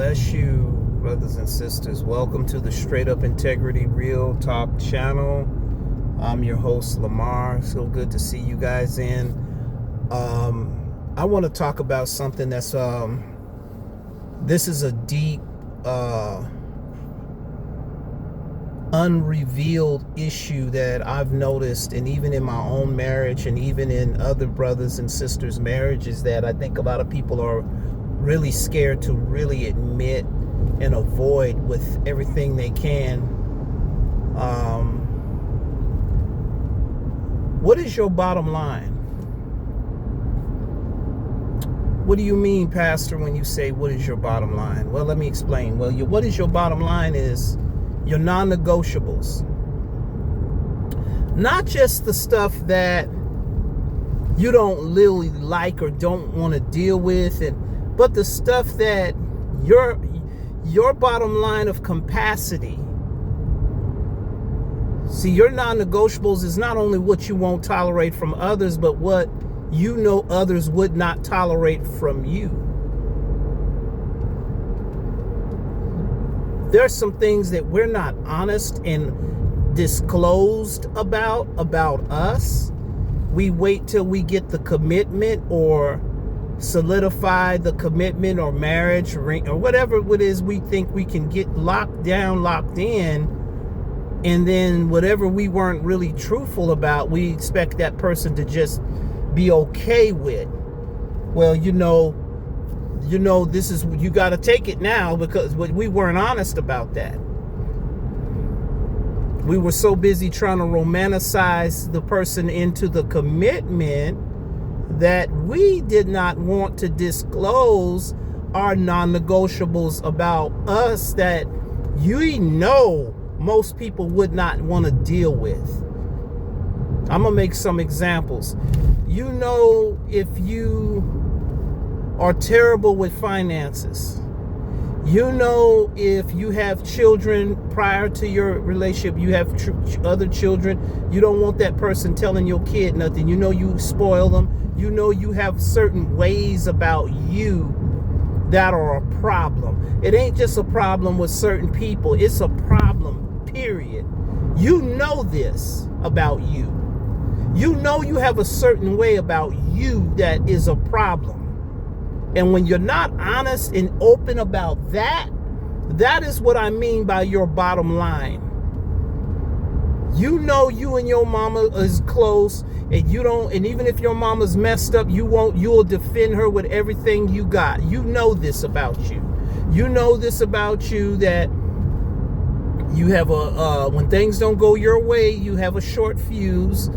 bless you, brothers and sisters. Welcome to the Straight Up Integrity Real Talk channel. I'm your host, Lamar. So good to see you guys in. I want to talk about something that's, this is a deep, unrevealed issue that I've noticed, and even in my own marriage and even in other brothers and sisters' marriages, that I think a lot of people are really scared to really admit and avoid with everything they can. What is your bottom line? What do you mean, Pastor, when you say, what is your bottom line? Well, let me explain. Well, what is your bottom line is your non-negotiables. Not just the stuff that you don't really like or don't want to deal with, but the stuff that your bottom line of capacity. See, your non-negotiables is not only what you won't tolerate from others, but what you know others would not tolerate from you. There's some things that we're not honest and disclosed about us. We wait till we get the commitment or solidify the commitment or marriage ring or whatever it is we think we can get locked down, locked in. And then whatever we weren't really truthful about, we expect that person to just be okay with. Well, you know, this is, you got to take it now, because we weren't honest about that. We were so busy trying to romanticize the person into the commitment that we did not want to disclose our non-negotiables about us that most people would not want to deal with. I'm going to make some examples. If you are terrible with finances, if you have children prior to your relationship, you have other children, you don't want that person telling your kid nothing. You spoil them. You have certain ways about you that are a problem. It ain't just a problem with certain people. It's a problem, period. You know this about you. You have a certain way about you that is a problem. And when you're not honest and open about that, that is what I mean by your bottom line. You and your mama is close, and and even if your mama's messed up, you'll defend her with everything you got. You know this about you. You know this about you, that you have when things don't go your way, you have a short fuse.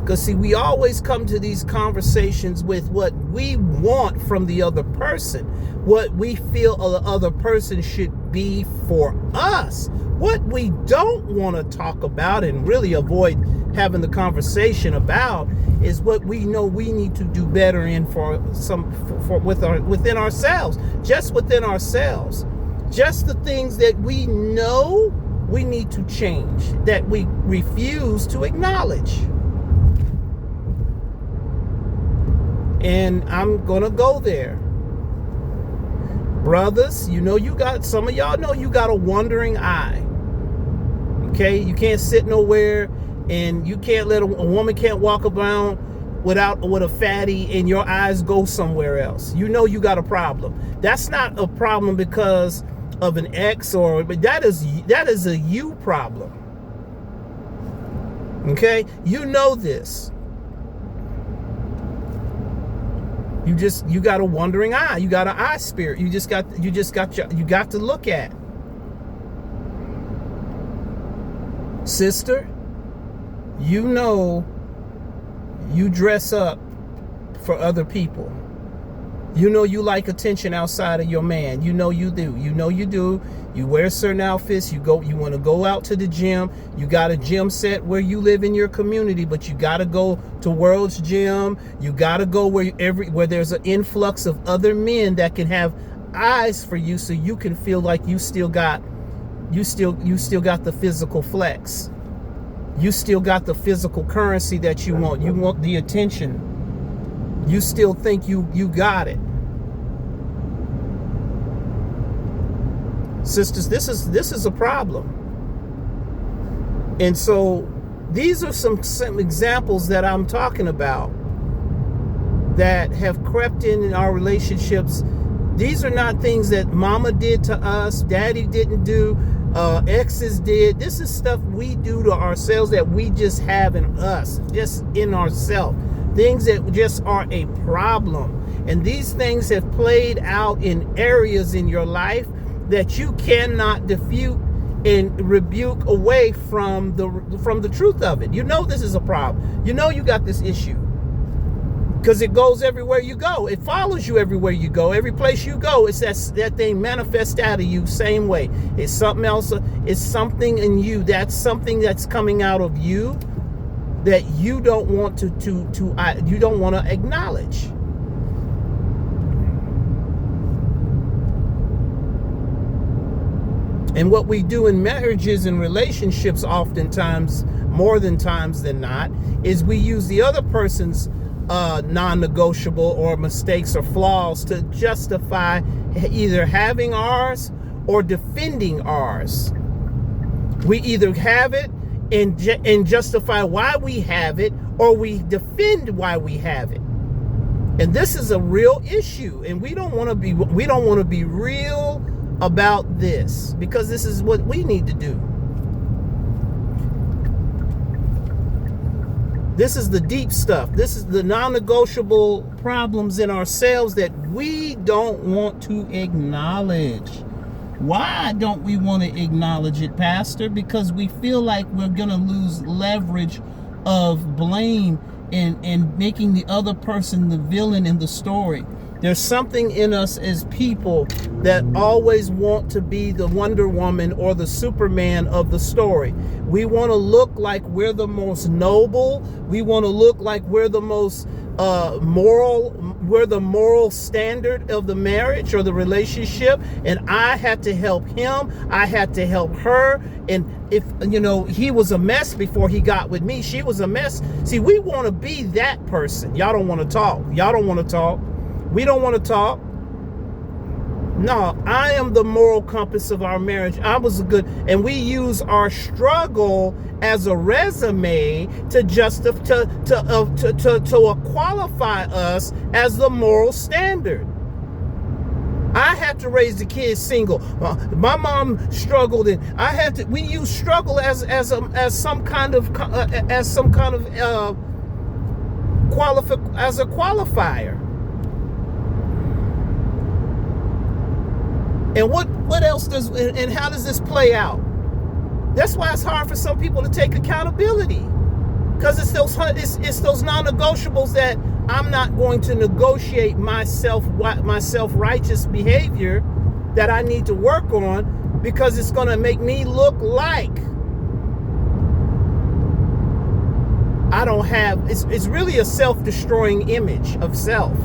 Because see, we always come to these conversations with what we want from the other person, what we feel the other person should be for us. What we don't want to talk about and really avoid having the conversation about is what we know we need to do better in within ourselves, just within ourselves, just the things that we know we need to change, that we refuse to acknowledge. And I'm going to go there. Brothers, some of y'all know you got a wandering eye. Okay? You can't sit nowhere, and you can't let a woman can't walk around with a fatty and your eyes go somewhere else. You got a problem. That's not a problem because of an ex, but that is a you problem. Okay? You know this. You got a wandering eye. You got an eye spirit. You got to look at. Sister, you dress up for other people. You like attention outside of your man. You do. You do. You wear certain outfits. You want to go out to the gym. You got a gym set where you live in your community, but you got to go to World's Gym. You got to go where there's an influx of other men that can have eyes for you, so you can feel like you still got the physical flex. You still got the physical currency that you want. You want the attention. You still think you got it. Sisters, this is a problem. And so these are some examples that I'm talking about that have crept in our relationships. These are not things that mama did to us, daddy didn't do, exes did. This is stuff we do to ourselves that we just have in us, just in ourselves. Things that just are a problem. And these things have played out in areas in your life that you cannot defute and rebuke away from the truth of it. You know this is a problem. You know you got this issue. Because it goes everywhere you go. It follows you everywhere you go. Every place you go, it's that thing manifests out of you same way. It's something else. It's something in you. That's something that's coming out of you that you don't want you don't want to acknowledge. And what we do in marriages and relationships, oftentimes, more than times than not, is we use the other person's non-negotiable or mistakes or flaws to justify either having ours or defending ours. We either have it and justify why we have it, or we defend why we have it. And this is a real issue, and we don't want to be real about this, because this is what we need to do. This is the deep stuff. This is the non-negotiable problems in ourselves that we don't want to acknowledge. Why don't we want to acknowledge it, Pastor? Because we feel like we're going to lose leverage of blame and making the other person the villain in the story. There's something in us as people that always want to be the Wonder Woman or the Superman of the story. We want to look like we're the most noble. We want to look like we're the most moral. We're the moral standard of the marriage or the relationship. And I had to help him. I had to help her. And if, he was a mess before he got with me, she was a mess. See, we want to be that person. Y'all don't want to talk. Y'all don't want to talk. We don't want to talk. No, I am the moral compass of our marriage. I was and we use our struggle as a resume to justify, to qualify us as the moral standard. I had to raise the kids single. My mom struggled, and we use struggle as some kind of qualifier. And what else and how does this play out? That's why it's hard for some people to take accountability, because it's those non-negotiables that I'm not going to negotiate my self-righteous behavior that I need to work on, because it's going to make me look like I don't have. It's really a self-destroying image of self.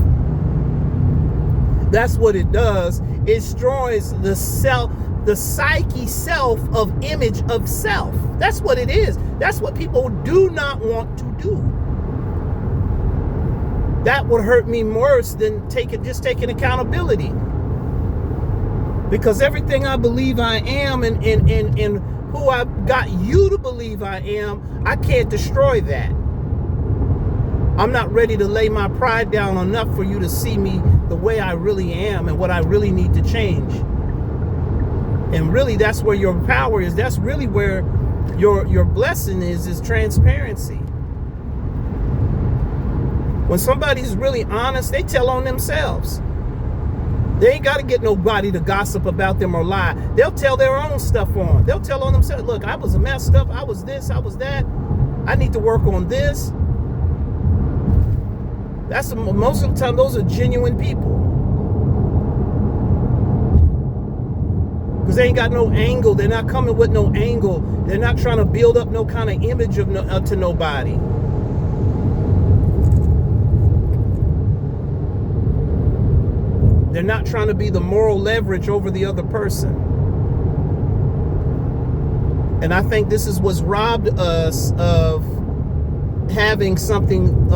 That's what it does. It destroys the psyche self of image of self. That's what it is. That's what people do not want to do. That would hurt me worse than just taking accountability. Because everything I believe I am and who I got you to believe I am, I can't destroy that. I'm not ready to lay my pride down enough for you to see me the way I really am and what I really need to change. And really, that's where your power is. That's really where your blessing is transparency. When somebody's really honest, they tell on themselves. They ain't got to get nobody to gossip about them or lie. They'll tell their own stuff on. They'll tell on themselves, look, I was messed up. I was this, I was that. I need to work on this. That's most of the time, those are genuine people. Because they ain't got no angle. They're not coming with no angle. They're not trying to build up no kind of image to nobody. They're not trying to be the moral leverage over the other person. And I think this is what's robbed us of having something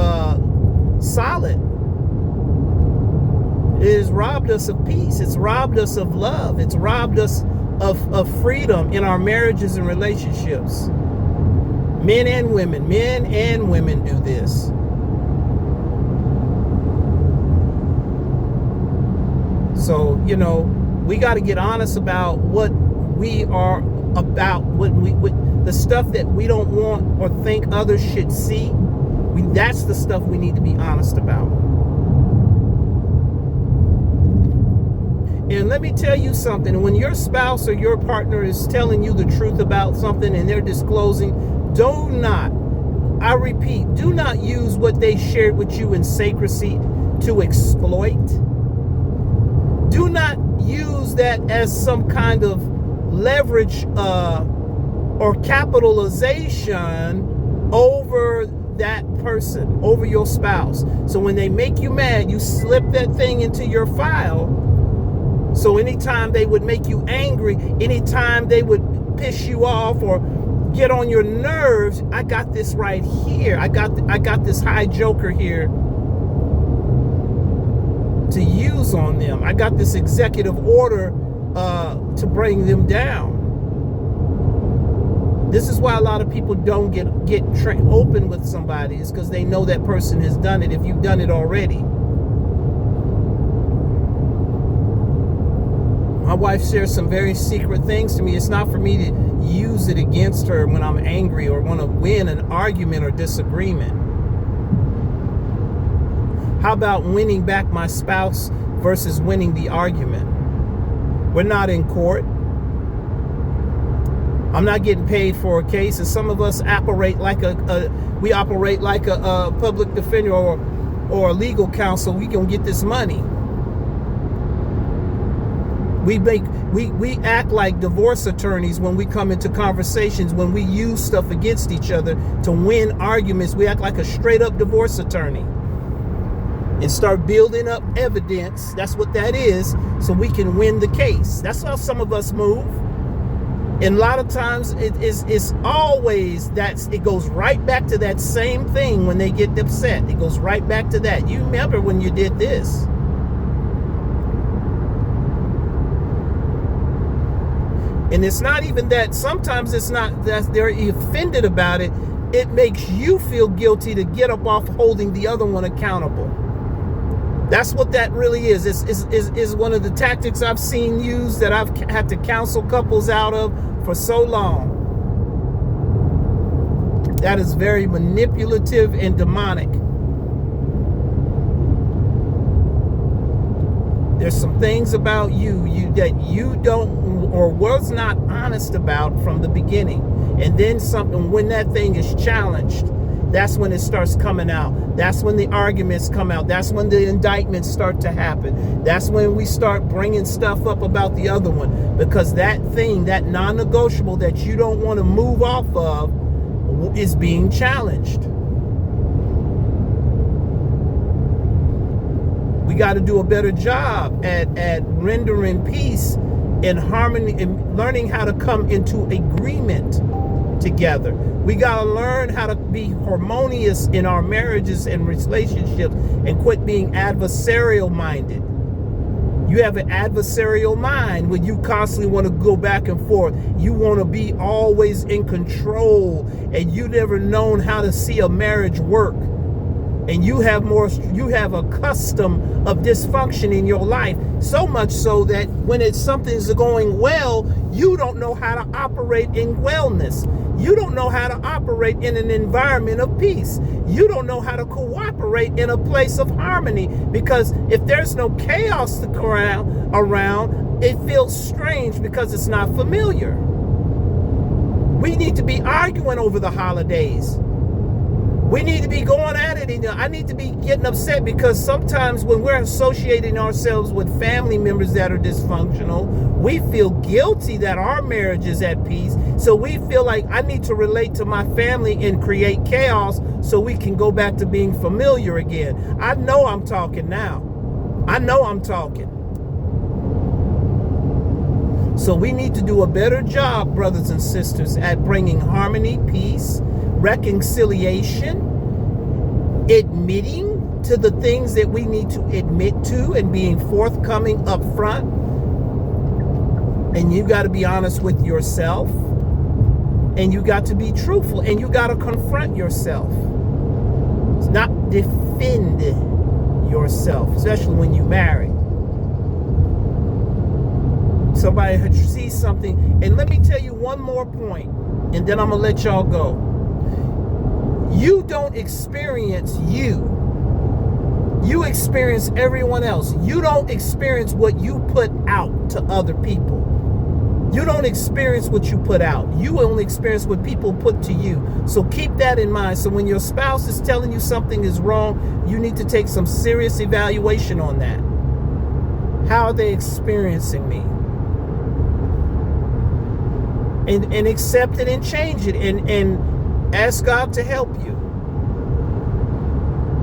solid. It has robbed us of peace. It's robbed us of love. It's robbed us of freedom in our marriages and relationships. Men and women do this. So, we got to get honest about what we are about, what the stuff that we don't want or think others should see. That's the stuff we need to be honest about. And let me tell you something. When your spouse or your partner is telling you the truth about something and they're disclosing, I repeat, do not use what they shared with you in secrecy to exploit. Do not use that as some kind of leverage or capitalization over that person, over your spouse. So when they make you mad, you slip that thing into your file. So anytime they would make you angry, anytime they would piss you off or get on your nerves, I got this right here. I got this high joker here to use on them. I got this executive order to bring them down. This is why a lot of people don't get open with somebody, is because they know that person has done it if you've done it already. My wife shares some very secret things to me. It's not for me to use it against her when I'm angry or want to win an argument or disagreement. How about winning back my spouse versus winning the argument? We're not in court. I'm not getting paid for a case, and some of us operate like a public defender or a legal counsel. We gonna get this money. We act like divorce attorneys when we come into conversations, when we use stuff against each other to win arguments. We act like a straight up divorce attorney and start building up evidence. That's what that is, so we can win the case. That's how some of us move. And a lot of times it's always it goes right back to that same thing when they get upset. It goes right back to that. You remember when you did this. And it's not even that. Sometimes it's not that they're offended about it. It makes you feel guilty to get up off holding the other one accountable. That's what that really is. Is one of the tactics I've seen used, that I've had to counsel couples out of for so long. That is very manipulative and demonic. There's some things about you that you don't or was not honest about from the beginning. And then when that thing is challenged, that's when it starts coming out. That's when the arguments come out. That's when the indictments start to happen. That's when we start bringing stuff up about the other one. Because that thing, that non-negotiable that you don't want to move off of, is being challenged. We got to do a better job at rendering peace and harmony and learning how to come into agreement together. We got to learn how to be harmonious in our marriages and relationships and quit being adversarial minded. You have an adversarial mind when you constantly want to go back and forth. You want to be always in control, and you never known how to see a marriage work. And you have a custom of dysfunction in your life, so much so that when something's going well, you don't know how to operate in wellness. You don't know how to operate in an environment of peace. You don't know how to cooperate in a place of harmony, because if there's no chaos around, it feels strange because it's not familiar. We need to be arguing over the holidays. We need to be going at it. I need to be getting upset because sometimes when we're associating ourselves with family members that are dysfunctional, we feel guilty that our marriage is at peace. So we feel like I need to relate to my family and create chaos so we can go back to being familiar again. I know I'm talking now. I know I'm talking. So we need to do a better job, brothers and sisters, at bringing harmony, peace, reconciliation, admitting to the things that we need to admit to, and being forthcoming up front. And you got to be honest with yourself. And you got to be truthful. And you got to confront yourself. It's not defend yourself, especially when you marry. Somebody sees something. And let me tell you one more point, and then I'm going to let y'all go. You don't experience you. You experience everyone else. You don't experience what you put out to other people. You don't experience what you put out. You only experience what people put to you. So keep that in mind. So when your spouse is telling you something is wrong, you need to take some serious evaluation on that. How are they experiencing me? And accept it and change it and ask God to help you.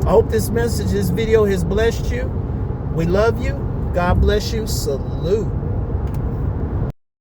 I hope this message, this video has blessed you. We love you. God bless you. Salute.